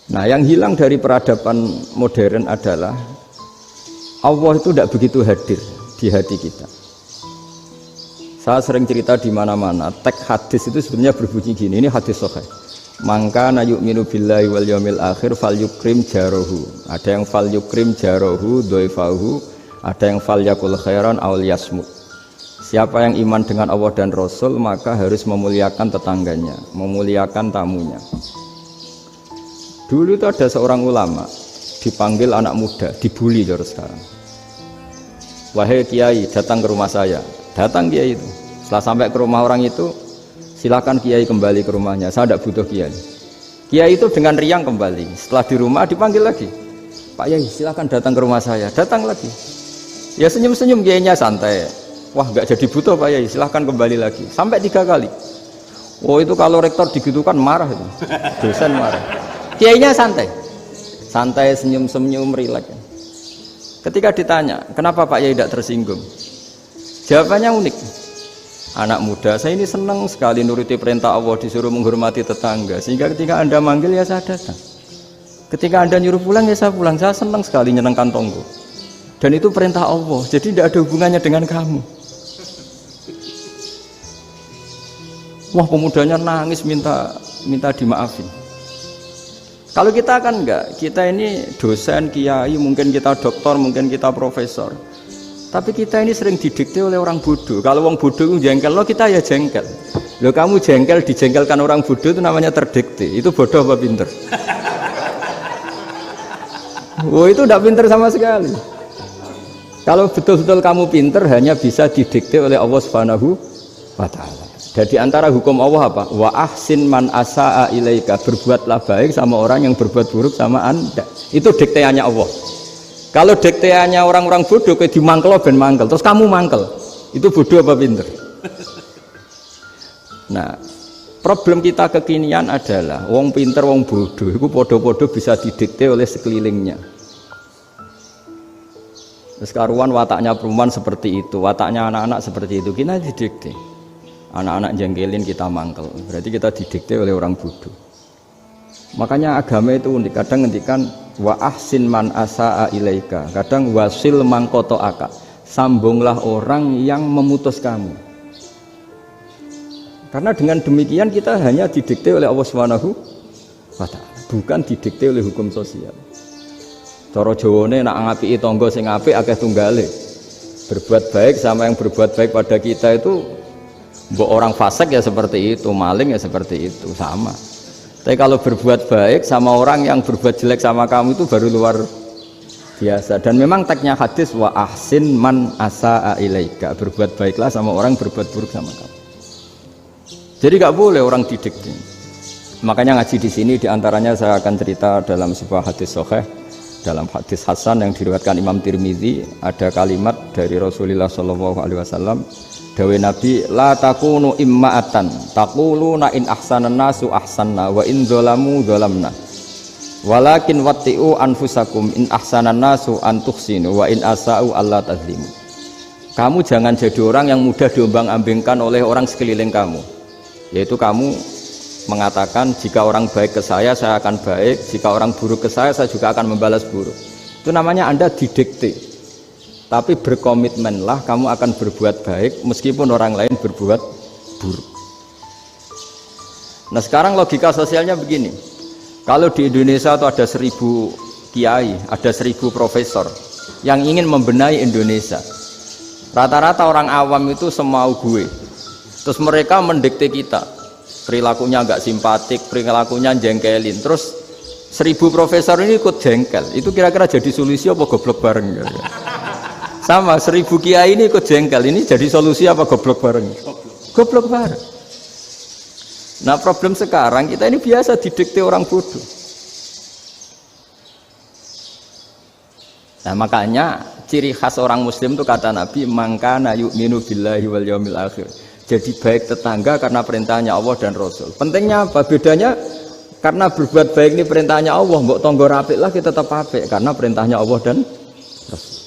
Nah, yang hilang dari peradaban modern adalah Allah itu tidak begitu hadir di hati kita. Saya sering cerita di mana-mana, teks hadis itu sebenarnya berbunyi gini, ini hadis sahih. Mangka na yu'minu billahi wal yaumil akhir fal yukrim jarohu. Ada yang fal yukrim jarohu doifahu, ada yang fal yakul khairan aul yasmut. Siapa yang iman dengan Allah dan Rasul maka harus memuliakan tetangganya, memuliakan tamunya. Dulu itu ada seorang ulama dipanggil anak muda, dibully terus sekarang. Wahai kiai, datang ke rumah saya. Datang kiai itu. Setelah sampai ke rumah orang itu, silakan kiai kembali ke rumahnya. Saya tidak butuh kiai. Kiai itu dengan riang kembali. Setelah di rumah dipanggil lagi. Pak Yai, silakan datang ke rumah saya. Datang lagi. Ya senyum-senyum kiainya santai. Wah, nggak jadi butuh Pak Yai. Silakan kembali lagi. Sampai 3 kali. Oh itu kalau rektor digitukan marah itu. Dosen marah. Kiainya santai, santai senyum-senyum rileks. Ketika ditanya, kenapa Pak Yai tidak tersinggung? Jawabannya unik. Anak muda, saya ini senang sekali nuruti perintah Allah, disuruh menghormati tetangga. Sehingga ketika Anda manggil ya saya datang. Ketika Anda nyuruh pulang ya saya pulang. Saya senang sekali nyenangkan tonggo. Dan itu perintah Allah, jadi tidak ada hubungannya dengan kamu. Wah, pemudanya nangis minta dimaafin. Kalau kita kan enggak, kita ini dosen, kiai, mungkin kita doktor, mungkin kita profesor. Tapi kita ini sering didikte oleh orang bodoh. Kalau orang bodoh itu jengkel, lo kita ya jengkel. Lo kamu jengkel, dijengkelkan orang bodoh itu namanya terdikte. Itu bodoh apa pinter? Oh itu tidak pinter sama sekali. Kalau betul-betul kamu pinter, hanya bisa didikte oleh Allah Subhanahu wa Ta'ala. Jadi antara hukum Allah apa? Wa ahsin man asa'a ilaika, berbuatlah baik sama orang yang berbuat buruk sama Anda. Itu dikteannya Allah. Kalau dikteannya orang-orang bodoh kayak dimangkel ben mangkel, terus kamu mangkel. Itu bodoh apa pinter? Nah, problem kita kekinian adalah wong pinter wong bodoh itu podo-podo bisa didikte oleh sekelilingnya. Terus karuan wataknya perempuan seperti itu, wataknya anak-anak seperti itu, kita didikte. Anak-anak jengkelin kita mangkel, berarti kita didikte oleh orang bodoh. Makanya agama itu unik, kadang ngendikan wa ahsin man asa'a ilaika, kadang wasil man qata'aka, sambunglah orang yang memutus kamu. Karena dengan demikian kita hanya didikte oleh Allah Subhanahu wa Ta'ala, bukan didikte oleh hukum sosial. Cara Jawane nak ngapiki tangga sing apik akeh tunggale. Berbuat baik sama yang berbuat baik pada kita itu, mbok orang fasik ya seperti itu, maling ya seperti itu, sama. Tapi kalau berbuat baik sama orang yang berbuat jelek sama kamu itu baru luar biasa. Dan memang teksnya hadis wa ahsin man asa'a ilaika, berbuat baiklah sama orang berbuat buruk sama kamu. Jadi nggak boleh orang didikte. Makanya ngaji di sini diantaranya saya akan cerita dalam sebuah hadis sahih, dalam hadis hasan yang diriwayatkan Imam Tirmidzi, ada kalimat dari Rasulullah SAW. Dawe Nabi, la takunu imma'atan taquluna in ahsanan nasu ahsanna wa in dzalamu dzalamna walakin watti'u anfusakum in ahsanan nasu an tuhsinu wa in asa'u alla tadzlimu. Kamu jangan jadi orang yang mudah diombang-ambingkan oleh orang sekeliling kamu, yaitu kamu mengatakan jika orang baik ke saya akan baik, jika orang buruk ke saya juga akan membalas buruk. Itu namanya Anda didikte. Tapi berkomitmenlah kamu akan berbuat baik meskipun orang lain berbuat buruk. Nah sekarang logika sosialnya begini, kalau di Indonesia itu ada 1000 kiai, ada 1000 profesor yang ingin membenahi Indonesia, rata-rata orang awam itu semau gue, terus mereka mendikte kita, perilakunya nggak simpatik, perilakunya jengkelin, terus 1000 profesor ini ikut jengkel, itu kira-kira jadi solusi apa goblok bareng? Sama 1000 kiai ini ikut jengkel, ini jadi solusi apa goblok bareng? Goblok bareng. Nah problem sekarang kita ini biasa didikte orang bodoh. Nah makanya ciri khas orang muslim itu kata Nabi, mangkana yu'minu billahi wal yaumil akhir. Jadi baik tetangga karena perintahnya Allah dan Rasul. Pentingnya apa? Bedanya karena berbuat baik ini perintahnya Allah, mbok tonggo apik lah kita tetap apik karena perintahnya Allah dan Rasul.